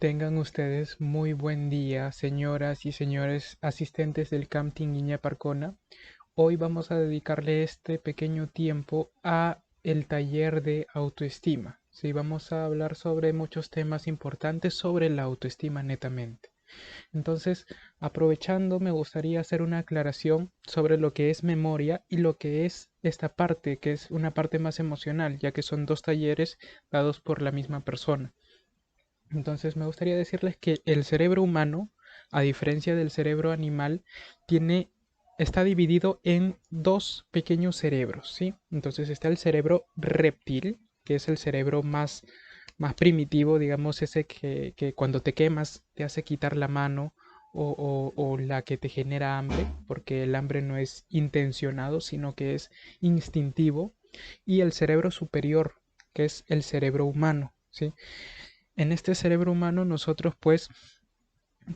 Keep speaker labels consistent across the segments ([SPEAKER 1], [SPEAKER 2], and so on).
[SPEAKER 1] Tengan ustedes muy buen día, señoras y señores asistentes del Camp Tinguiña Parcona. Hoy vamos a dedicarle este pequeño tiempo a el taller de autoestima. Sí, vamos a hablar sobre muchos temas importantes sobre la autoestima netamente. Entonces, aprovechando, me gustaría hacer una aclaración sobre lo que es memoria y lo que es esta parte, que es una parte más emocional, ya que son dos talleres dados por la misma persona. Entonces me gustaría decirles que el cerebro humano, a diferencia del cerebro animal, está dividido en dos pequeños cerebros, ¿sí? Entonces está el cerebro reptil, que es el cerebro más primitivo, digamos, ese que cuando te quemas te hace quitar la mano o la que te genera hambre, porque el hambre no es intencionado, sino que es instintivo. Y el cerebro superior, que es el cerebro humano, ¿sí? En este cerebro humano nosotros pues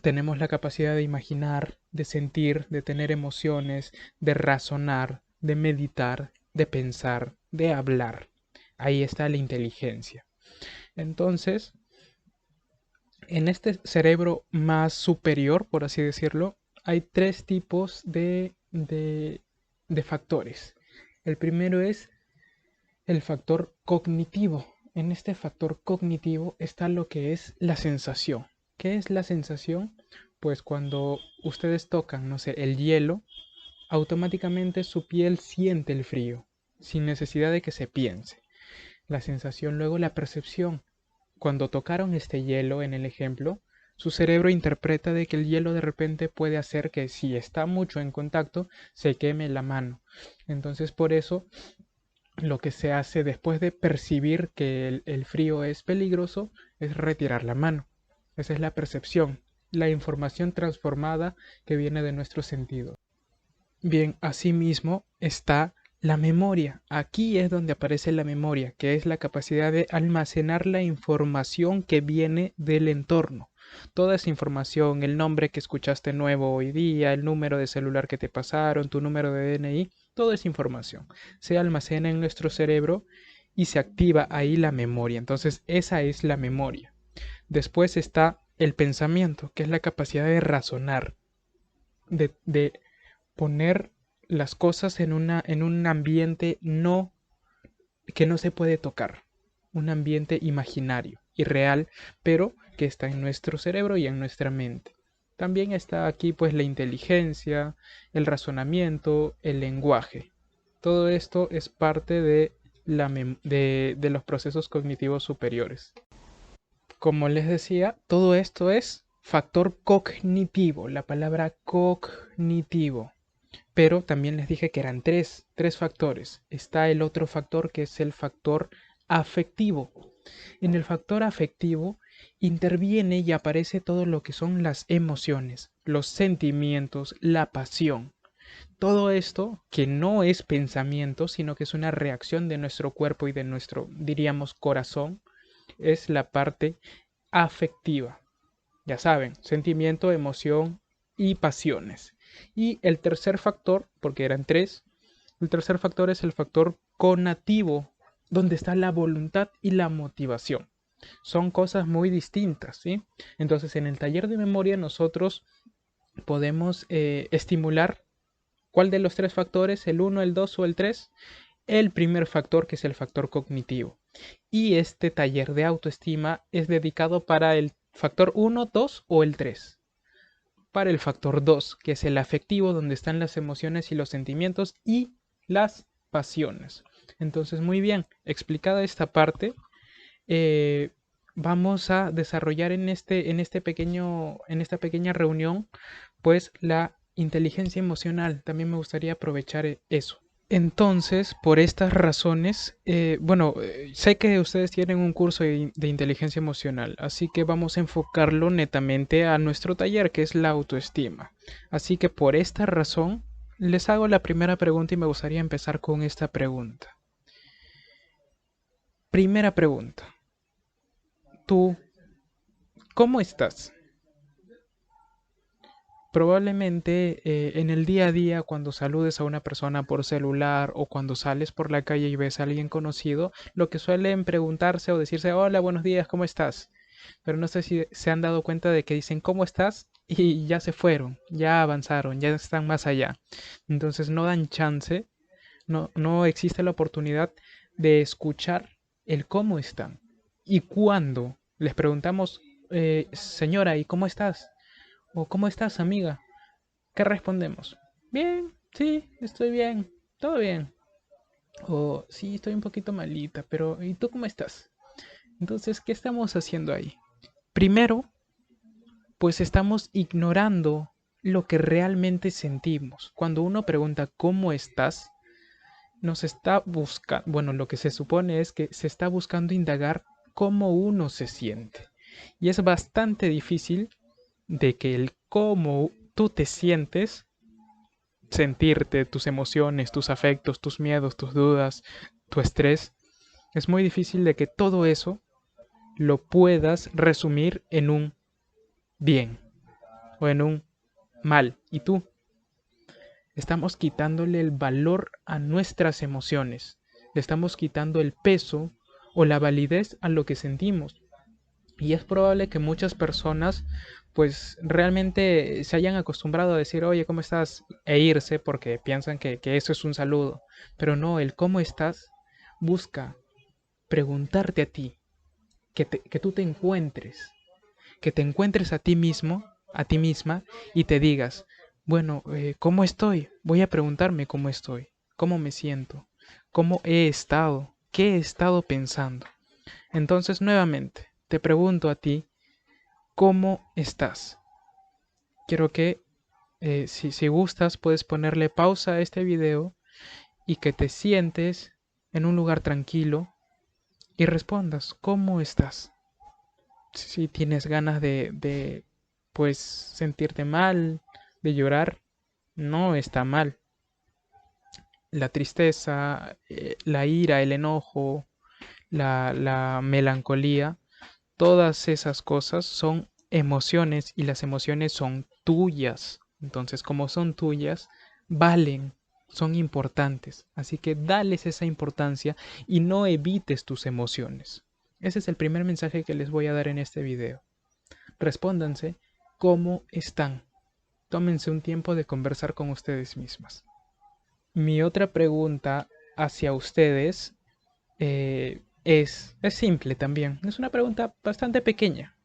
[SPEAKER 1] tenemos la capacidad de imaginar, de sentir, de tener emociones, de razonar, de meditar, de pensar, de hablar. Ahí está la inteligencia. Entonces, en este cerebro más superior, por así decirlo, hay tres tipos de factores. El primero es el factor cognitivo. En este factor cognitivo está lo que es la sensación. ¿Qué es la sensación? Pues cuando ustedes tocan, no sé, el hielo, automáticamente su piel siente el frío, sin necesidad de que se piense. La sensación, luego la percepción. Cuando tocaron este hielo en el ejemplo, su cerebro interpreta de que el hielo de repente puede hacer que si está mucho en contacto, se queme la mano. Entonces por eso lo que se hace después de percibir que el frío es peligroso es retirar la mano. Esa es la percepción, la información transformada que viene de nuestros sentidos. Bien, asimismo está la memoria. Aquí es donde aparece la memoria, que es la capacidad de almacenar la información que viene del entorno. Toda esa información, el nombre que escuchaste nuevo hoy día, el número de celular que te pasaron, tu número de DNI, toda esa información se almacena en nuestro cerebro y se activa ahí la memoria. Entonces, esa es la memoria. Después está el pensamiento, que es la capacidad de razonar, de poner las cosas en un ambiente que no se puede tocar, un ambiente imaginario y real, pero que está en nuestro cerebro y en nuestra mente. También está aquí pues la inteligencia, el razonamiento, el lenguaje. Todo esto es parte de los procesos cognitivos superiores. Como les decía, todo esto es factor cognitivo, la palabra cognitivo. Pero también les dije que eran tres factores. Está el otro factor que es el factor afectivo. En el factor afectivo interviene y aparece todo lo que son las emociones, los sentimientos, la pasión. Todo esto que no es pensamiento, sino que es una reacción de nuestro cuerpo y de nuestro, diríamos, corazón, es la parte afectiva. Ya saben, sentimiento, emoción y pasiones. Y el tercer factor, porque eran tres, el tercer factor es el factor conativo, donde está la voluntad y la motivación. Son cosas muy distintas, ¿sí? Entonces, en el taller de memoria nosotros podemos estimular cuál de los tres factores, el uno, el 2 o el 3, el primer factor que es el factor cognitivo. Y este taller de autoestima es dedicado para el factor uno, 2 o el 3. Para el factor 2, que es el afectivo, donde están las emociones y los sentimientos y las pasiones. Entonces, muy bien, explicada esta parte, eh, vamos a desarrollar en esta pequeña reunión, pues la inteligencia emocional. También me gustaría aprovechar eso. Entonces, por estas razones, sé que ustedes tienen un curso de inteligencia emocional, así que vamos a enfocarlo netamente a nuestro taller, que es la autoestima. Así que por esta razón, les hago la primera pregunta y me gustaría empezar con esta pregunta. Primera pregunta. ¿Tú cómo estás? Probablemente en el día a día, cuando saludes a una persona por celular o cuando sales por la calle y ves a alguien conocido, lo que suelen preguntarse o decirse, hola, buenos días, ¿cómo estás? pero no sé si se han dado cuenta de que dicen ¿cómo estás? Y ya se fueron, ya avanzaron, ya están más allá. Entonces no dan chance, no existe la oportunidad de escuchar el cómo están. Y cuando les preguntamos, señora, ¿y cómo estás? O ¿cómo estás, amiga? ¿Qué respondemos? Bien, sí, estoy bien, todo bien. O sí, estoy un poquito malita, pero ¿y tú cómo estás? Entonces, ¿qué estamos haciendo ahí? Primero, pues estamos ignorando lo que realmente sentimos. Cuando uno pregunta ¿cómo estás? Nos está buscando, bueno, lo que se supone es que se está buscando indagar cómo uno se siente. Y es bastante difícil de que el cómo tú te sientes, sentirte, tus emociones, tus afectos, tus miedos, tus dudas, tu estrés, es muy difícil de que todo eso lo puedas resumir en un bien o en un mal. ¿Y tú? Estamos quitándole el valor a nuestras emociones. Le estamos quitando el peso o la validez a lo que sentimos. Y es probable que muchas personas pues realmente se hayan acostumbrado a decir, oye, ¿cómo estás? E irse porque piensan que eso es un saludo. Pero no, el cómo estás busca preguntarte a ti, que tú que te encuentres a ti mismo, a ti misma y te digas, bueno, ¿cómo estoy? Voy a preguntarme cómo estoy, cómo me siento, cómo he estado, qué he estado pensando. Entonces, nuevamente, te pregunto a ti, ¿cómo estás? Quiero que, si gustas, puedes ponerle pausa a este video y que te sientes en un lugar tranquilo y respondas, ¿cómo estás? Si tienes ganas pues, sentirte mal, de llorar, no está mal. La tristeza, la ira, el enojo, la melancolía, todas esas cosas son emociones y las emociones son tuyas. Entonces, como son tuyas, valen, son importantes. Así que dales esa importancia y no evites tus emociones. Ese es el primer mensaje que les voy a dar en este video. Respóndanse cómo están. Tómense un tiempo de conversar con ustedes mismas. Mi otra pregunta hacia ustedes es simple también. Es una pregunta bastante pequeña.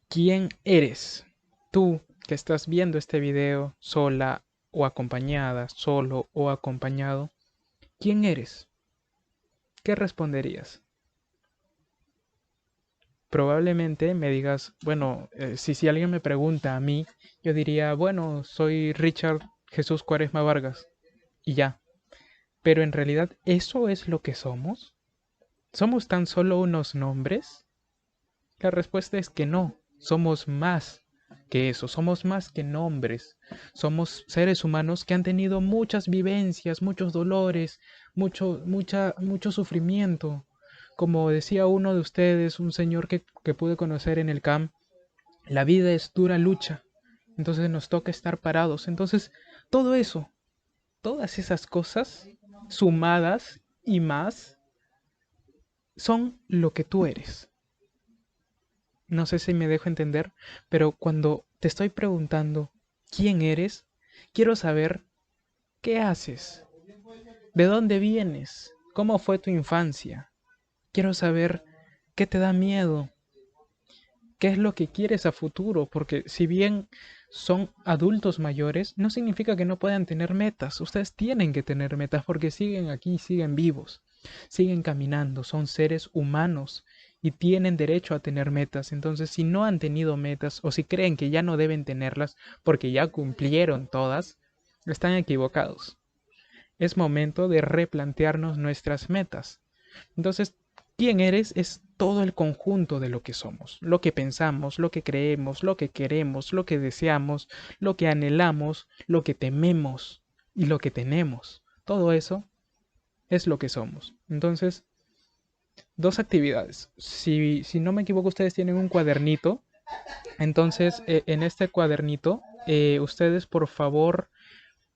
[SPEAKER 1] ¿Quién eres? Tú que estás viendo este video sola o acompañada, solo o acompañado. ¿Quién eres? ¿Qué responderías? Probablemente me digas, bueno, si alguien me pregunta a mí, yo diría, bueno, soy Richard Jesús Cuaresma Vargas y ya. Pero en realidad, ¿eso es lo que somos? ¿Somos tan solo unos nombres? La respuesta es que no, somos más que eso, somos más que nombres. Somos seres humanos que han tenido muchas vivencias, muchos dolores, mucho sufrimiento. Como decía uno de ustedes, un señor que pude conocer en el camp, la vida es dura lucha, entonces nos toca estar parados. Entonces, todo eso, todas esas cosas sumadas y más son lo que tú eres. No sé si me dejo entender, pero cuando te estoy preguntando quién eres, quiero saber qué haces, de dónde vienes, cómo fue tu infancia. Quiero saber qué te da miedo, qué es lo que quieres a futuro, porque si bien son adultos mayores, no significa que no puedan tener metas. Ustedes tienen que tener metas porque siguen aquí, siguen vivos, siguen caminando, son seres humanos y tienen derecho a tener metas. Entonces, si no han tenido metas o si creen que ya no deben tenerlas porque ya cumplieron todas, están equivocados. Es momento de replantearnos nuestras metas. Entonces, quién eres es todo el conjunto de lo que somos, lo que pensamos, lo que creemos, lo que queremos, lo que deseamos, lo que anhelamos, lo que tememos y lo que tenemos. Todo eso es lo que somos. Entonces, dos actividades. Si no me equivoco, ustedes tienen un cuadernito. Entonces, en este cuadernito, ustedes por favor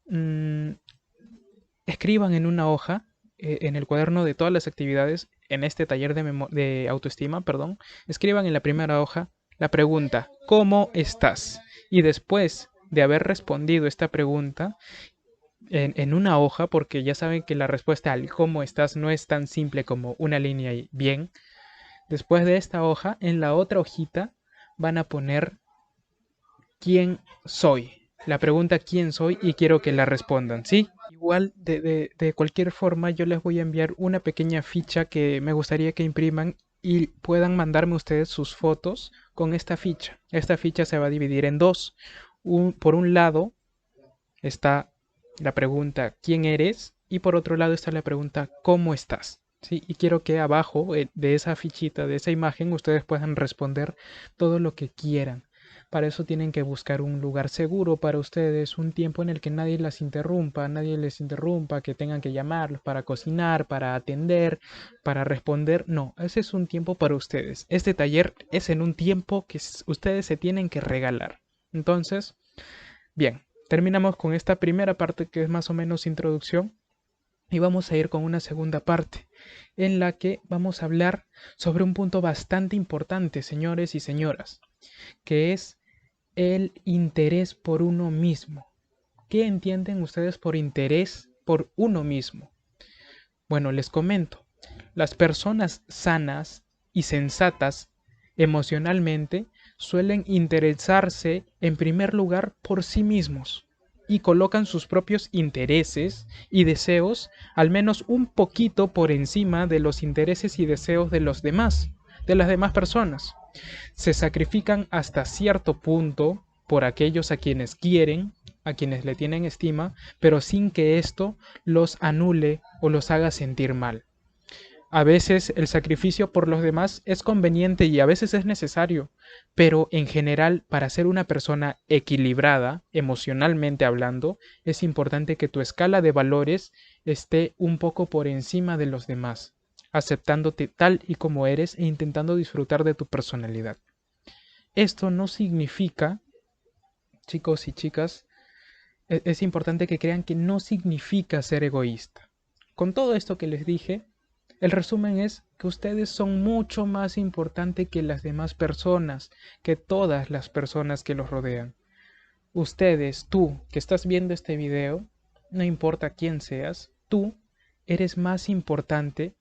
[SPEAKER 1] mmm, escriban en una hoja en el cuaderno de todas las actividades, en este taller de autoestima, perdón, escriban en la primera hoja la pregunta, ¿cómo estás? Y después de haber respondido esta pregunta en una hoja, porque ya saben que la respuesta al cómo estás no es tan simple como una línea y bien, después de esta hoja, en la otra hojita van a poner quién soy. La pregunta quién soy y quiero que la respondan, ¿sí? Igual, de cualquier forma, yo les voy a enviar una pequeña ficha que me gustaría que impriman y puedan mandarme ustedes sus fotos con esta ficha. Esta ficha se va a dividir en dos. Por un lado está la pregunta ¿quién eres? Y por otro lado está la pregunta ¿cómo estás? ¿Sí? Y quiero que abajo de esa fichita, de esa imagen, ustedes puedan responder todo lo que quieran. Para eso tienen que buscar un lugar seguro para ustedes, un tiempo en el que nadie nadie les interrumpa, que tengan que llamarlos para cocinar, para atender, para responder. No, ese es un tiempo para ustedes. Este taller es en un tiempo que ustedes se tienen que regalar. Entonces, bien, terminamos con esta primera parte que es más o menos introducción y vamos a ir con una segunda parte en la que vamos a hablar sobre un punto bastante importante, señores y señoras, que es el interés por uno mismo. ¿Qué entienden ustedes por interés por uno mismo? Bueno, les comento. Las personas sanas y sensatas emocionalmente suelen interesarse en primer lugar por sí mismos y colocan sus propios intereses y deseos al menos un poquito por encima de los intereses y deseos de los demás, de las demás personas. Se sacrifican hasta cierto punto por aquellos a quienes quieren, a quienes le tienen estima, pero sin que esto los anule o los haga sentir mal. A veces el sacrificio por los demás es conveniente y a veces es necesario, pero en general para ser una persona equilibrada, emocionalmente hablando, es importante que tu escala de valores esté un poco por encima de los demás, aceptándote tal y como eres e intentando disfrutar de tu personalidad. Esto no significa, chicos y chicas, es importante que crean que no significa ser egoísta. Con todo esto que les dije, el resumen es que ustedes son mucho más importantes que las demás personas, que todas las personas que los rodean. Ustedes, tú, que estás viendo este video, no importa quién seas, tú eres más importante,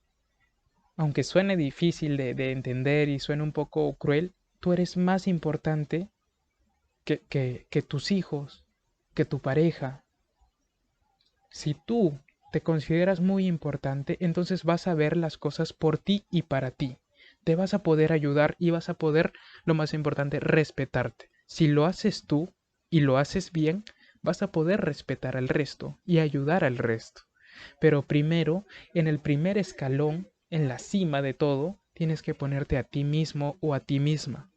[SPEAKER 1] aunque suene difícil de entender y suene un poco cruel, tú eres más importante que tus hijos, que tu pareja. Si tú te consideras muy importante, entonces vas a ver las cosas por ti y para ti. Te vas a poder ayudar y vas a poder, lo más importante, respetarte. Si lo haces tú y lo haces bien, vas a poder respetar al resto y ayudar al resto. Pero primero, en el primer escalón, en la cima de todo, tienes que ponerte a ti mismo o a ti misma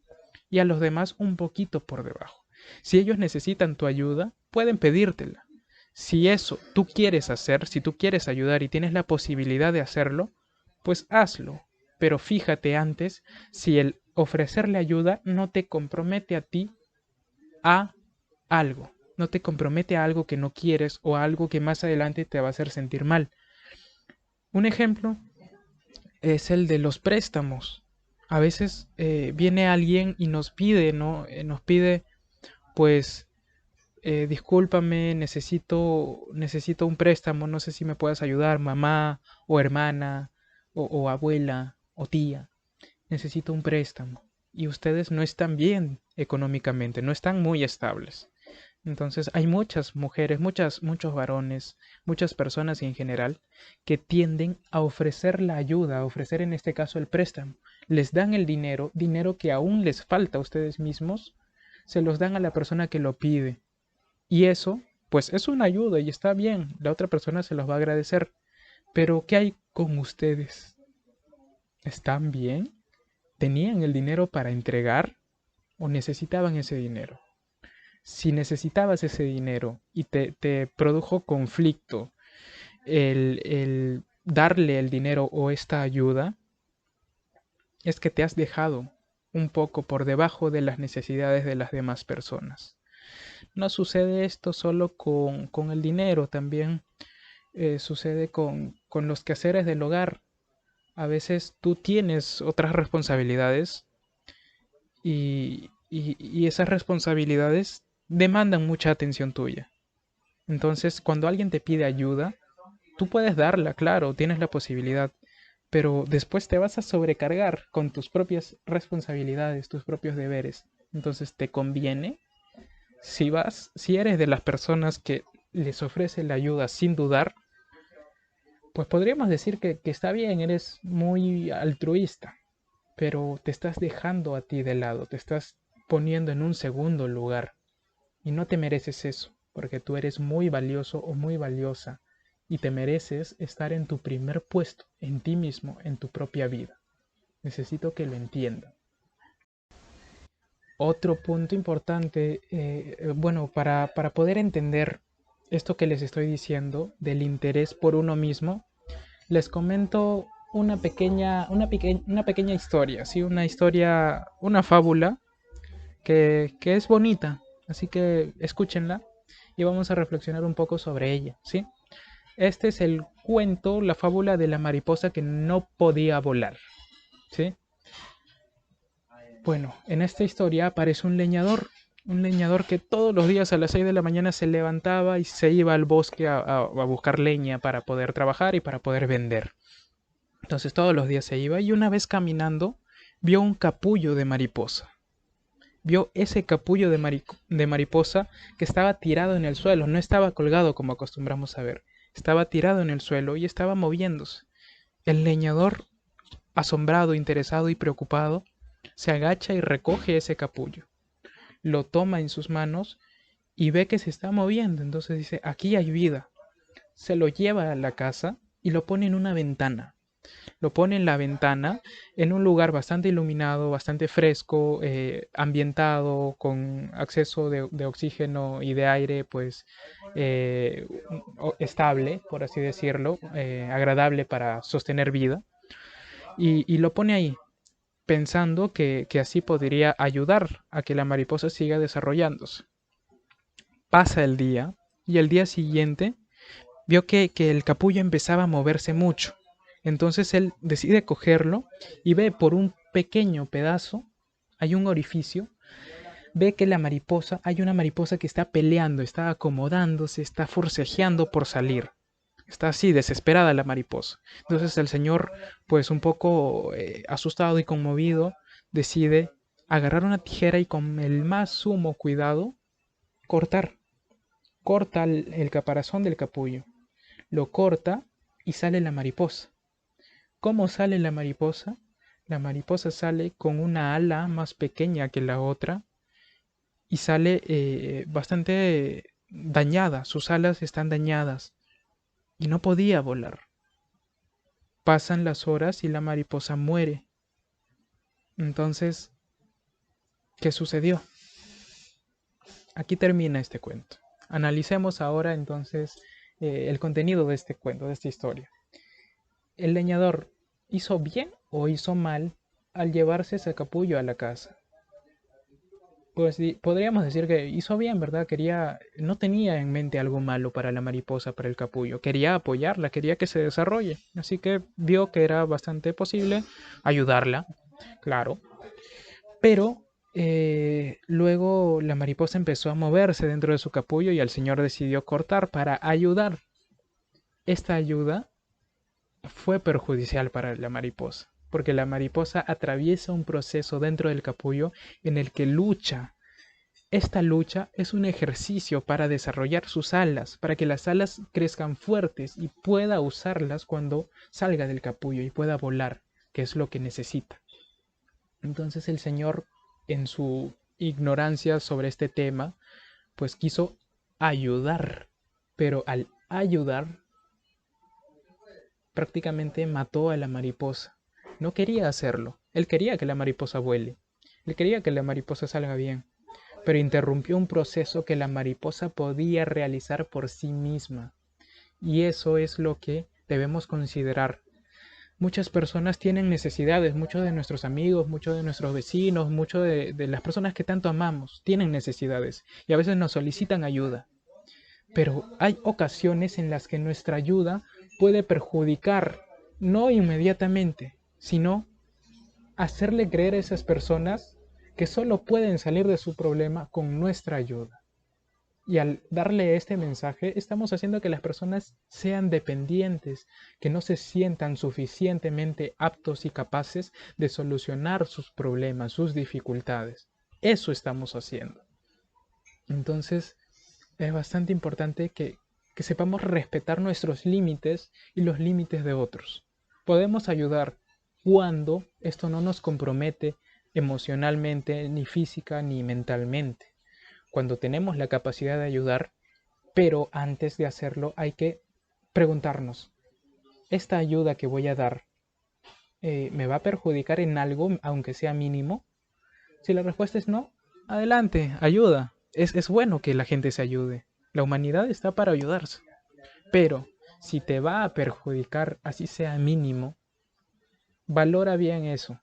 [SPEAKER 1] y a los demás un poquito por debajo. Si ellos necesitan tu ayuda, pueden pedírtela. Si eso tú quieres hacer, si tú quieres ayudar y tienes la posibilidad de hacerlo, pues hazlo. Pero fíjate antes si el ofrecerle ayuda no te compromete a ti a algo. No te compromete a algo que no quieres o a algo que más adelante te va a hacer sentir mal. Un ejemplo es el de los préstamos. A veces viene alguien y nos pide, ¿no? Nos pide, pues, discúlpame, necesito un préstamo, no sé si me puedes ayudar, mamá o hermana o abuela o tía, necesito un préstamo. Y ustedes no están bien económicamente, no están muy estables. Entonces hay muchas mujeres, muchos varones, muchas personas en general que tienden a ofrecer la ayuda, a ofrecer en este caso el préstamo. Les dan el dinero, dinero que aún les falta a ustedes mismos, se los dan a la persona que lo pide. Y eso, pues es una ayuda y está bien, la otra persona se los va a agradecer. Pero ¿qué hay con ustedes? ¿Están bien? ¿Tenían el dinero para entregar o necesitaban ese dinero? Si necesitabas ese dinero y te produjo conflicto el darle el dinero o esta ayuda, es que te has dejado un poco por debajo de las necesidades de las demás personas. No sucede esto solo con el dinero, también sucede con los quehaceres del hogar. A veces tú tienes otras responsabilidades y esas responsabilidades demandan mucha atención tuya. Entonces, cuando alguien te pide ayuda, tú puedes darla, claro, tienes la posibilidad, pero después te vas a sobrecargar con tus propias responsabilidades, tus propios deberes. Entonces, te conviene, si eres de las personas que les ofrece la ayuda sin dudar, pues podríamos decir que está bien, eres muy altruista, pero te estás dejando a ti de lado, te estás poniendo en un segundo lugar y no te mereces eso, porque tú eres muy valioso o muy valiosa y te mereces estar en tu primer puesto, en ti mismo, en tu propia vida. Necesito que lo entiendan. Otro punto importante, bueno, para poder entender esto que les estoy diciendo del interés por uno mismo, les comento una pequeña historia, ¿sí? Una historia, una fábula que es bonita, así que escúchenla y vamos a reflexionar un poco sobre ella, ¿sí? Este es el cuento, la fábula de la mariposa que no podía volar, ¿sí? Bueno, en esta historia aparece un leñador que todos los días a las 6 de la mañana se levantaba y se iba al bosque a buscar leña para poder trabajar y para poder vender. Entonces todos los días se iba y una vez caminando vio un capullo de mariposa. Vio ese capullo de mariposa que estaba tirado en el suelo, no estaba colgado como acostumbramos a ver, estaba tirado en el suelo y estaba moviéndose. El leñador, asombrado, interesado y preocupado, se agacha y recoge ese capullo. Lo toma en sus manos y ve que se está moviendo, entonces dice, aquí hay vida. Se lo lleva a la casa y lo pone en una ventana. Lo pone en la ventana, en un lugar bastante iluminado, bastante fresco, ambientado, con acceso de oxígeno y de aire, pues eh, estable, por así decirlo, agradable para sostener vida. Y lo pone ahí, pensando que así podría ayudar a que la mariposa siga desarrollándose. Pasa el día y el día siguiente vio que el capullo empezaba a moverse mucho. Entonces él decide cogerlo y ve por un pequeño pedazo, hay un orificio, ve que hay una mariposa que está peleando, está acomodándose, está forcejeando por salir. Está así, desesperada la mariposa. Entonces el señor, pues un poco asustado y conmovido, decide agarrar una tijera y con el más sumo cuidado cortar. Corta el caparazón del capullo. Lo corta y sale la mariposa. ¿Cómo sale la mariposa? La mariposa sale con una ala más pequeña que la otra y sale bastante dañada. Sus alas están dañadas y no podía volar. Pasan las horas y la mariposa muere. Entonces, ¿qué sucedió? Aquí termina este cuento. Analicemos ahora entonces el contenido de este cuento, de esta historia. ¿El leñador hizo bien o hizo mal al llevarse ese capullo a la casa? Pues podríamos decir que hizo bien, ¿verdad? No tenía en mente algo malo para la mariposa, para el capullo. Quería apoyarla, quería que se desarrolle. Así que vio que era bastante posible ayudarla, claro. Pero luego la mariposa empezó a moverse dentro de su capullo y el señor decidió cortar para ayudar. Esta ayuda fue perjudicial para la mariposa, porque la mariposa atraviesa un proceso dentro del capullo en el que lucha. Esta lucha es un ejercicio para desarrollar sus alas, para que las alas crezcan fuertes y pueda usarlas cuando salga del capullo y pueda volar, que es lo que necesita. Entonces el señor, en su ignorancia sobre este tema, pues quiso ayudar, pero al ayudar prácticamente mató a la mariposa. No quería hacerlo. Él quería que la mariposa vuele. Él quería que la mariposa salga bien. Pero interrumpió un proceso que la mariposa podía realizar por sí misma. Y eso es lo que debemos considerar. Muchas personas tienen necesidades, muchos de nuestros amigos, muchos de nuestros vecinos, muchos de las personas que tanto amamos, tienen necesidades y a veces nos solicitan ayuda. Pero hay ocasiones en las que nuestra ayuda puede perjudicar, no inmediatamente, sino hacerle creer a esas personas que solo pueden salir de su problema con nuestra ayuda. Y al darle este mensaje, estamos haciendo que las personas sean dependientes, que no se sientan suficientemente aptos y capaces de solucionar sus problemas, sus dificultades. Eso estamos haciendo. Entonces, es bastante importante que sepamos respetar nuestros límites y los límites de otros. Podemos ayudar cuando esto no nos compromete emocionalmente, ni física, ni mentalmente. Cuando tenemos la capacidad de ayudar, pero antes de hacerlo hay que preguntarnos, ¿esta ayuda que voy a dar me va a perjudicar en algo, aunque sea mínimo? Si la respuesta es no, adelante, ayuda. Es bueno que la gente se ayude. La humanidad está para ayudarse. Pero si te va a perjudicar, así sea mínimo, valora bien eso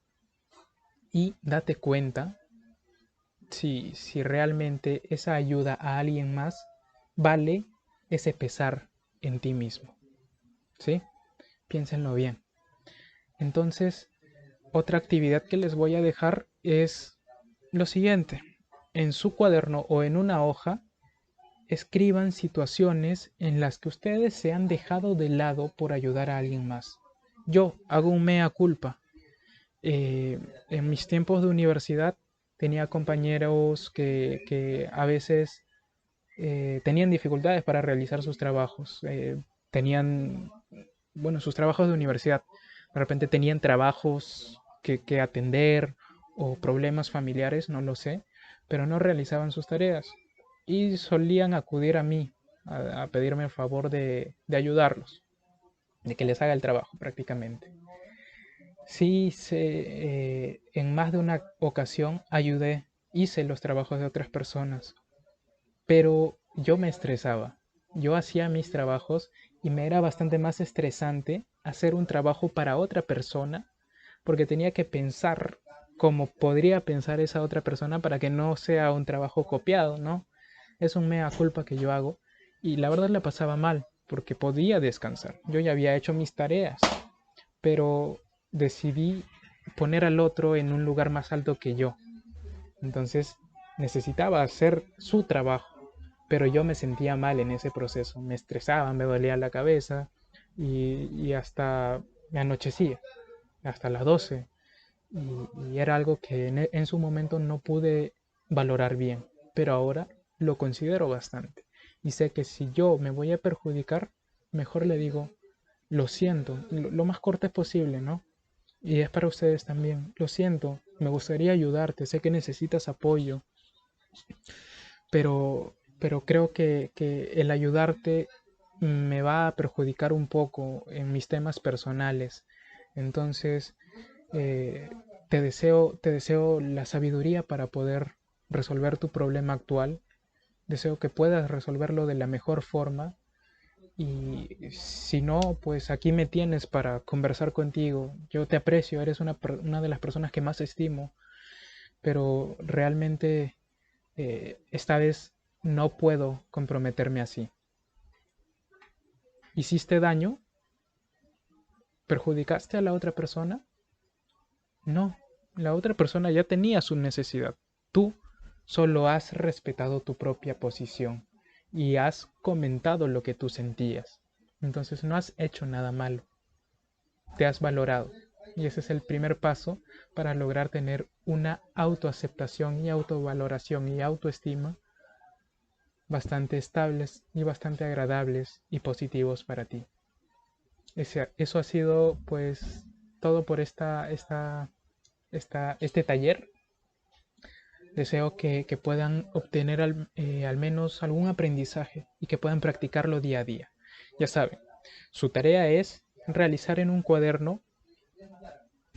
[SPEAKER 1] y date cuenta si realmente esa ayuda a alguien más vale ese pesar en ti mismo. ¿Sí? Piénsenlo bien. Entonces, otra actividad que les voy a dejar es lo siguiente. En su cuaderno o en una hoja, escriban situaciones en las que ustedes se han dejado de lado por ayudar a alguien más. Yo hago un mea culpa. Eh, en mis tiempos de universidad tenía compañeros que a veces tenían dificultades para realizar sus trabajos. Tenían, bueno, sus trabajos de universidad. De repente tenían trabajos que atender o problemas familiares, no lo sé, pero no realizaban sus tareas. Y solían acudir a mí a pedirme el favor de ayudarlos, de que les haga el trabajo prácticamente. Sí, en más de una ocasión ayudé, hice los trabajos de otras personas, pero yo me estresaba. Yo hacía mis trabajos y me era bastante más estresante hacer un trabajo para otra persona porque tenía que pensar como podría pensar esa otra persona para que no sea un trabajo copiado, ¿no? Es un mea culpa que yo hago y la verdad la pasaba mal porque podía descansar. Yo ya había hecho mis tareas, pero decidí poner al otro en un lugar más alto que yo. Entonces necesitaba hacer su trabajo, pero yo me sentía mal en ese proceso, me estresaba, me dolía la cabeza y hasta me anochecía, hasta las 12. Y era algo que en su momento no pude valorar bien, pero ahora lo considero bastante. Y sé que si yo me voy a perjudicar, mejor le digo, lo siento, lo más corto posible, ¿no? Y es para ustedes también. Lo siento, me gustaría ayudarte, sé que necesitas apoyo, pero creo que el ayudarte me va a perjudicar un poco en mis temas personales. Entonces, eh, te deseo la sabiduría para poder resolver tu problema actual. Deseo que puedas resolverlo de la mejor forma. Y si no, pues aquí me tienes para conversar contigo. Yo te aprecio, eres una de las personas que más estimo, pero realmente esta vez no puedo comprometerme así. ¿Hiciste daño? ¿Perjudicaste a la otra persona? No, la otra persona ya tenía su necesidad. Tú solo has respetado tu propia posición y has comentado lo que tú sentías. Entonces no has hecho nada malo, te has valorado. Y ese es el primer paso para lograr tener una autoaceptación y autovaloración y autoestima bastante estables y bastante agradables y positivos para ti. Eso ha sido pues todo por este taller. Deseo que puedan obtener al menos algún aprendizaje y que puedan practicarlo día a día. Ya saben, su tarea es realizar en un cuaderno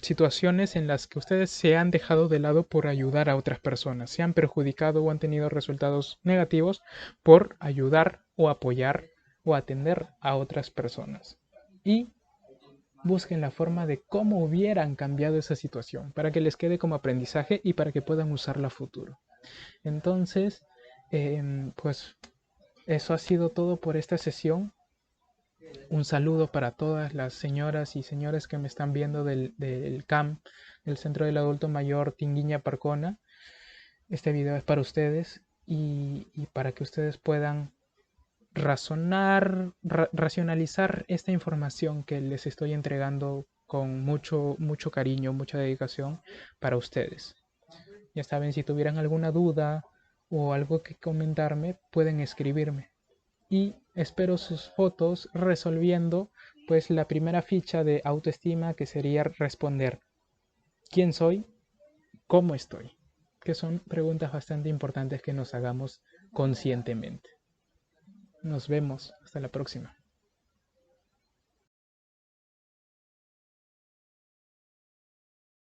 [SPEAKER 1] situaciones en las que ustedes se han dejado de lado por ayudar a otras personas, se han perjudicado o han tenido resultados negativos por ayudar o apoyar o atender a otras personas. Y busquen la forma de cómo hubieran cambiado esa situación para que les quede como aprendizaje y para que puedan usarla a futuro. Entonces, pues eso ha sido todo por esta sesión. Un saludo para todas las señoras y señores que me están viendo del CAM, del Centro del Adulto Mayor Tinguiña Parcona. Este video es para ustedes y para que ustedes puedan racionalizar esta información que les estoy entregando con mucho cariño, mucha dedicación para ustedes. Ya saben, si tuvieran alguna duda o algo que comentarme, pueden escribirme. Y espero sus fotos resolviendo pues la primera ficha de autoestima, que sería responder quién soy, cómo estoy, que son preguntas bastante importantes que nos hagamos conscientemente. Nos vemos, hasta la próxima.